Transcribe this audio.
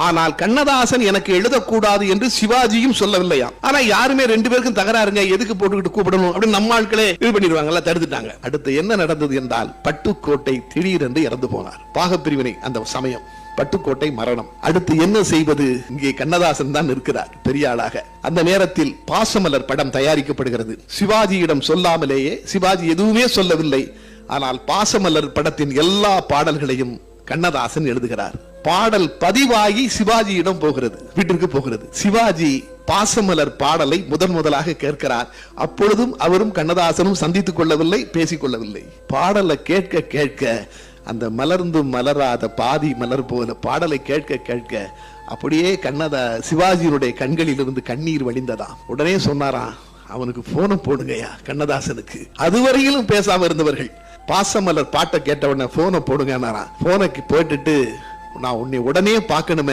ஆனால் கண்ணதாசன் எனக்கு எழுதக்கூடாது என்று சிவாஜியும் சொல்லவில்லையா. ஆனா யாருமே ரெண்டு பேருக்கும் தகராறுங்க, எதுக்கு போட்டுக்கிட்டு கூப்பிடணும் அப்படின்னு நம்ம ஆட்களே இது பண்ணிடுவாங்கல்ல, தடுத்துட்டாங்க. அடுத்து என்ன நடந்தது என்றால், பட்டுக்கோட்டை திடீரென்று இறந்து போனார். பாகப்பிரிவினை அந்த சமயம், பட்டுக்கோட்டை மரணம். அடுத்து என்ன செய்வது? இங்கே கண்ணதாசன் தான் இருக்கிறார் பெரிய ஆளாக. அந்த நேரத்தில் பாசமலர் படம் தயாரிக்கப்படுகிறது. சிவாஜியிடம் சொல்லாமலேயே, சிவாஜி எதுவுமே சொல்லவில்லை, ஆனால் பாசமலர் படத்தின் எல்லா பாடல்களையும் கண்ணதாசன் எழுதுகிறார். பாடல் பதிவாகி சிவாஜியிடம் போகிறது, வீட்டிற்கு போகிறது. சிவாஜி பாசமலர் பாடலை முதலாக கேட்கிறார். அப்பொழுதும் அவரும் கண்ணதாசனும் சந்தித்துக் கொள்ளவில்லை, பேசிக் கொள்ளவில்லை. பாடலை கேட்க கேட்க அந்த மலர்ந்து மலராத பாதி மலர் போல பாடலை கேட்க கேட்க அப்படியே சிவாஜியினுடைய கண்களில் இருந்து கண்ணீர் வழிந்ததாம். உடனே சொன்னாராம், அவனுக்கு போன போடுங்கயா கண்ணதாசனுக்கு. அதுவரையிலும் பேசாம இருந்தவர்கள் பாசமலர் பாட்டை கேட்ட உடனே போன போடுங்க. போனுக்கு போட்டுட்டு, நான் உன்னை உடனே பார்க்கணுமே